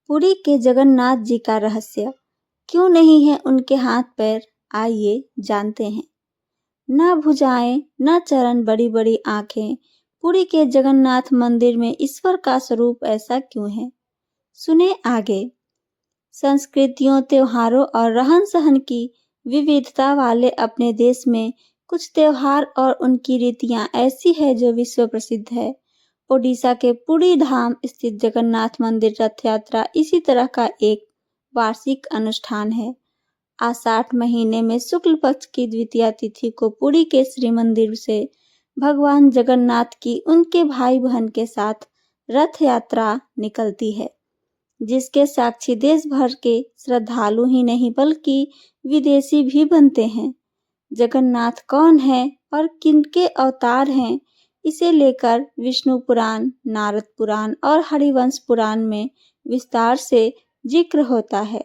पुरी के जगन्नाथ जी का रहस्य, क्यों नहीं है उनके हाथ पैर, आइए जानते हैं। न भुजाएं न चरण, बड़ी बड़ी आंखें, पुरी के जगन्नाथ मंदिर में ईश्वर का स्वरूप ऐसा क्यों है। सुने आगे। संस्कृतियों, त्योहारों और रहन सहन की विविधता वाले अपने देश में कुछ त्योहार और उनकी रीतियां ऐसी है जो विश्व प्रसिद्ध है। ओडिशा के पुरी धाम स्थित जगन्नाथ मंदिर रथ यात्रा इसी तरह का एक वार्षिक अनुष्ठान है। आषाढ़ महीने में शुक्ल पक्ष की द्वितीया तिथि को पुरी के श्री मंदिर से भगवान जगन्नाथ की उनके भाई बहन के साथ रथ यात्रा निकलती है, जिसके साक्षी देश भर के श्रद्धालु ही नहीं बल्कि विदेशी भी बनते हैं। जगन्नाथ कौन है और किनके अवतार हैं, इसे लेकर विष्णु पुराण, नारद पुराण और हरिवंश पुराण में विस्तार से जिक्र होता है।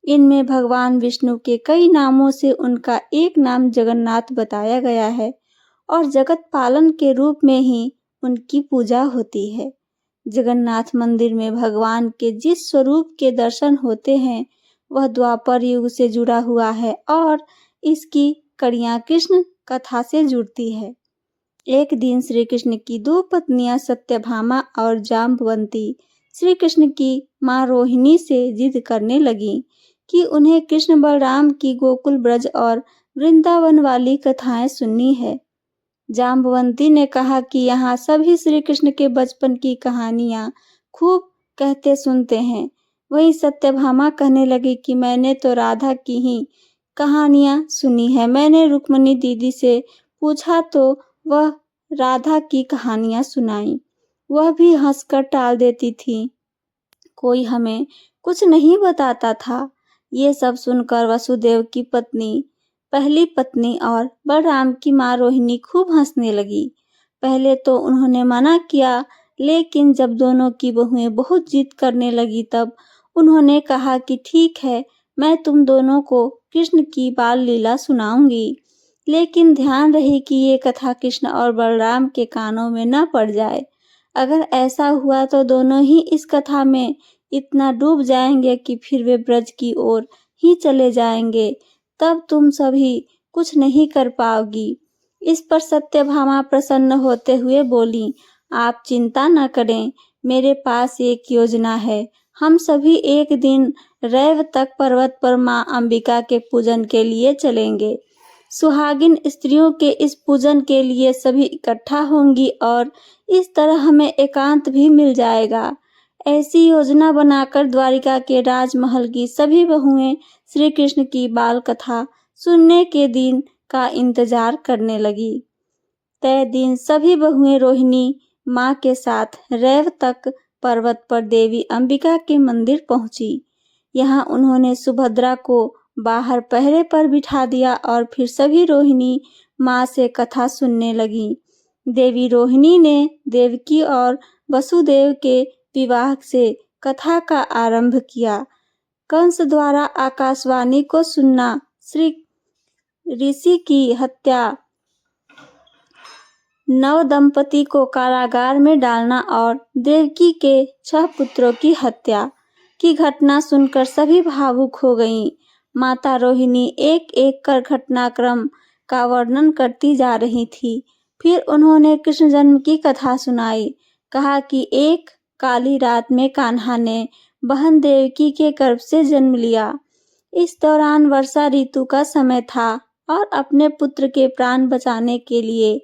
इनमें भगवान विष्णु के कई नामों से उनका एक नाम जगन्नाथ बताया गया है और जगत पालन के रूप में ही उनकी पूजा होती है। जगन्नाथ मंदिर में भगवान के जिस स्वरूप के दर्शन होते हैं वह द्वापर युग से जुड़ा हुआ है और इसकी कड़ियां कृष्ण कथा से जुड़ती है। एक दिन श्री कृष्ण की दो पत्नियां सत्यभामा और जाम्बवंती श्री कृष्ण की मां रोहिणी से जिद करने लगी कि उन्हें कृष्ण बलराम की गोकुल ब्रज और वृंदावन वाली कथाएं सुननी है। जाम्बवंती ने कहा कि यहाँ सभी श्री कृष्ण के बचपन की कहानियां खूब कहते सुनते हैं। वहीं सत्यभामा कहने लगी कि मैंने तो राधा की ही कहानियां सुनी है। मैंने रुक्मणी दीदी से पूछा तो वह राधा की कहानियां सुनाई, वह भी हंसकर टाल देती थी, कोई हमें कुछ नहीं बताता था। ये सब सुनकर वसुदेव की पत्नी, पहली पत्नी और बलराम की मां रोहिणी खूब हंसने लगी। पहले तो उन्होंने मना किया, लेकिन जब दोनों की बहुएं बहुत जिद करने लगी तब उन्होंने कहा कि ठीक है, मैं तुम दोनों को कृष्ण की बाल लीला सुनाऊंगी, लेकिन ध्यान रहे कि ये कथा कृष्ण और बलराम के कानों में न पड़ जाए। अगर ऐसा हुआ तो दोनों ही इस कथा में इतना डूब जाएंगे कि फिर वे ब्रज की ओर ही चले जाएंगे, तब तुम सभी कुछ नहीं कर पाओगी। इस पर सत्यभामा प्रसन्न होते हुए बोली, आप चिंता न करें, मेरे पास एक योजना है। हम सभी एक दिन रैव तक पर्वत पर मां अंबिका के पूजन के लिए चलेंगे। सुहागिन स्त्रियों के इस पूजन के लिए सभी इकट्ठा होंगी और इस तरह हमें एकांत भी मिल जाएगा। ऐसी योजना बनाकर द्वारिका के राजमहल की सभी बहुएं श्री कृष्ण की बाल कथा सुनने के दिन का इंतजार करने लगी। तय दिन सभी बहुएं रोहिणी मां के साथ रैव तक पर्वत पर देवी अंबिका के मंदिर पहुंची। यहाँ उन्होंने सुभद्रा को बाहर पहरे पर बिठा दिया और फिर सभी रोहिणी मां से कथा सुनने लगी। देवी रोहिणी ने देवकी और वसुदेव के विवाह से कथा का आरंभ किया। कंस द्वारा आकाशवाणी को सुनना, श्री ऋषि की हत्या, नव दंपति को कारागार में डालना और देवकी के 6 पुत्रों की हत्या की घटना सुनकर सभी भावुक हो गईं। माता रोहिणी एक एक कर घटनाक्रम का वर्णन करती जा रही थी। फिर उन्होंने कृष्ण जन्म की कथा सुनाई। कहा कि एक काली रात में कान्हा ने बहन देवकी के गर्भ से जन्म लिया। इस दौरान वर्षा ऋतु का समय था और अपने पुत्र के प्राण बचाने के लिए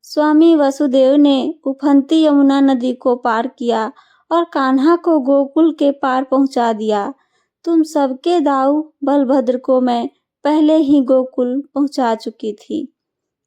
स्वामी वसुदेव ने उफनती यमुना नदी को पार किया और कान्हा को गोकुल के पार पहुंचा दिया। तुम सबके दाऊ बलभद्र को मैं पहले ही गोकुल पहुंचा चुकी थी।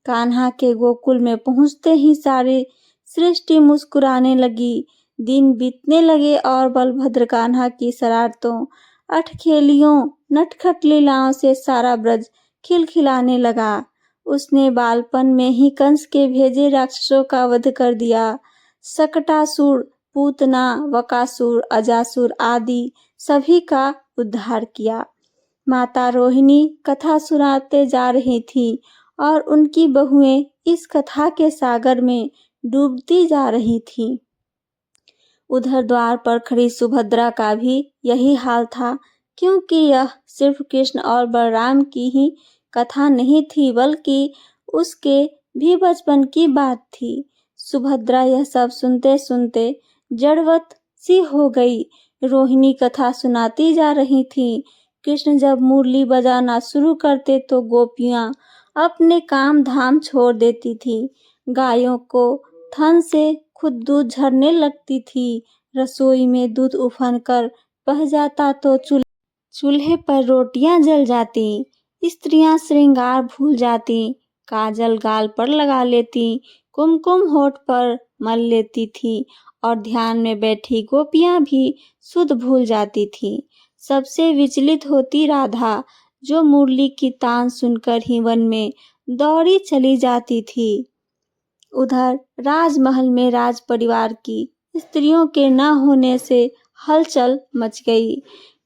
कान्हा के गोकुल में पहुंचते ही सारी सृष्टि मुस्कुराने लगी। दिन बीतने लगे और बलभद्र कान्हा की शरारतों, अठखेलियों, नटखट लीलाओं से सारा ब्रज खिलखिलाने लगा। उसने बालपन में ही कंस के भेजे राक्षसों का वध कर दिया। शकटासुर, पूतना, बकासुर, अजासुर आदि सभी का उद्धार किया। माता रोहिणी कथा सुनाते जा रही थी और उनकी बहुएं इस कथा के सागर में डूबती जा रही थीं। उधर द्वार पर खड़ी सुभद्रा का भी यही हाल था, क्योंकि यह सिर्फ कृष्ण और बलराम की ही कथा नहीं थी, बल्कि उसके भी बचपन की बात थी। सुभद्रा यह सब सुनते सुनते जड़वत सी हो गई। रोहिणी कथा सुनाती जा रही थी। कृष्ण जब मुरली बजाना शुरू करते तो गोपियां अपने काम धाम छोड़ देती थी। गायों को थन से खुद दूध झरने लगती थी। रसोई में दूध उफन कर बह जाता तो चूल्हे पर रोटियां जल जाती। स्त्रियां श्रृंगार भूल जाती, काजल गाल पर लगा लेती, कुमकुम होठ पर मल लेती थी और ध्यान में बैठी गोपियां भी सुध भूल जाती थी। सबसे विचलित होती राधा, जो मुरली की तान सुनकर ही वन में दौड़ी चली जाती थी। उधर राजमहल में राज परिवार की स्त्रियों के न होने से हलचल मच गई।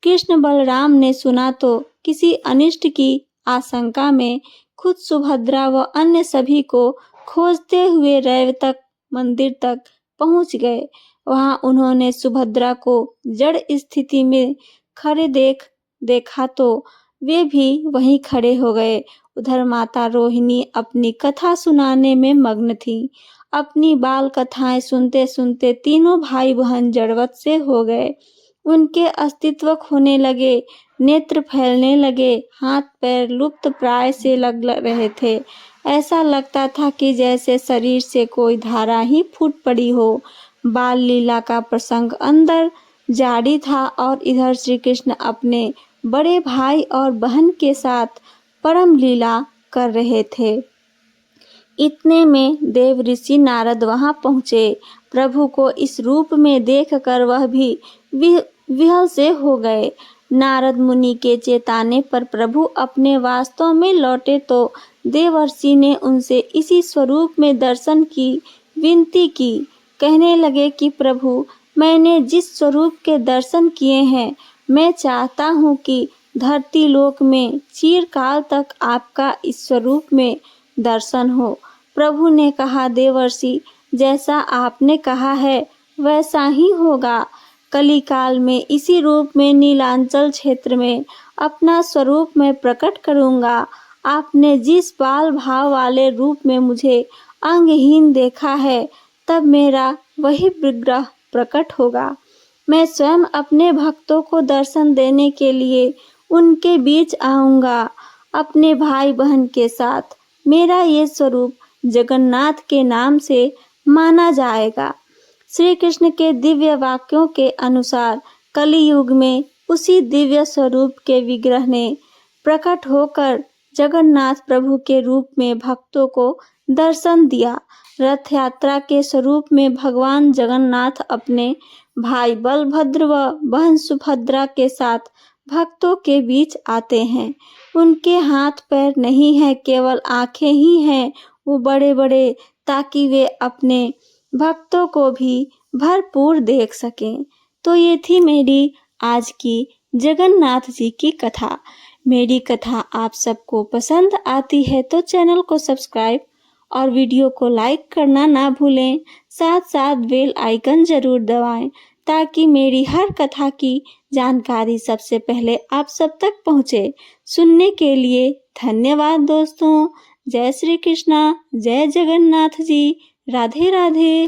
कृष्ण बलराम ने सुना तो किसी अनिष्ट की आशंका में खुद सुभद्रा व अन्य सभी को खोजते हुए रैवतक मंदिर तक पहुंच गए। वहां उन्होंने सुभद्रा को जड़ स्थिति में खड़े देखा तो वे भी वहीं खड़े हो गए। उधर माता रोहिणी अपनी कथा सुनाने में मग्न थी। अपनी बाल कथाएं सुनते सुनते तीनों भाई बहन जड़वत से हो गए। उनके अस्तित्व खोने लगे, नेत्र फैलने लगे, हाथ पैर लुप्त प्राय से लग रहे थे। ऐसा लगता था कि जैसे शरीर से कोई धारा ही फूट पड़ी हो। बाल लीला का प्रसंग अंदर जारी था और इधर श्री कृष्ण अपने बड़े भाई और बहन के साथ परम लीला कर रहे थे। इतने में देव ऋषि नारद वहां पहुंचे। प्रभु को इस रूप में देखकर वह भी विहल से हो गए। नारद मुनि के चेताने पर प्रभु अपने वास्तव में लौटे तो देवर्षि ने उनसे इसी स्वरूप में दर्शन की विनती की। कहने लगे कि प्रभु, मैंने जिस स्वरूप के दर्शन किए हैं, मैं चाहता हूँ कि धरती लोक में चिरकाल तक आपका इस स्वरूप में दर्शन हो। प्रभु ने कहा, देवर्षि, जैसा आपने कहा है वैसा ही होगा। कलिकाल में इसी रूप में नीलांचल क्षेत्र में अपना स्वरूप मैं प्रकट करूंगा। आपने जिस बाल भाव वाले रूप में मुझे अंगहीन देखा है, तब मेरा वही विग्रह प्रकट होगा। मैं स्वयं अपने भक्तों को दर्शन देने के लिए उनके बीच आऊंगा, अपने भाई बहन के साथ। मेरा ये स्वरूप जगन्नाथ के नाम से माना जाएगा। श्री कृष्ण के दिव्य वाक्यों के अनुसार कलियुग में उसी दिव्य स्वरूप के विग्रह ने प्रकट होकर जगन्नाथ प्रभु के रूप में भक्तों को दर्शन दिया। रथ यात्रा के स्वरूप में भगवान जगन्नाथ अपने भाई बलभद्र व बहन सुभद्रा के साथ भक्तों के बीच आते हैं। उनके हाथ पैर नहीं है, केवल आंखें ही हैं, वो बड़े बड़े, ताकि वे अपने भक्तों को भी भरपूर देख सकें। तो ये थी मेरी आज की जगन्नाथ जी की कथा। मेरी कथा आप सबको पसंद आती है तो चैनल को सब्सक्राइब और वीडियो को लाइक करना ना भूलें। साथ साथ बेल आइकन जरूर दबाएं, ताकि मेरी हर कथा की जानकारी सबसे पहले आप सब तक पहुंचे। सुनने के लिए धन्यवाद दोस्तों। जय श्री कृष्णा, जय जगन्नाथ जी, राधे राधे।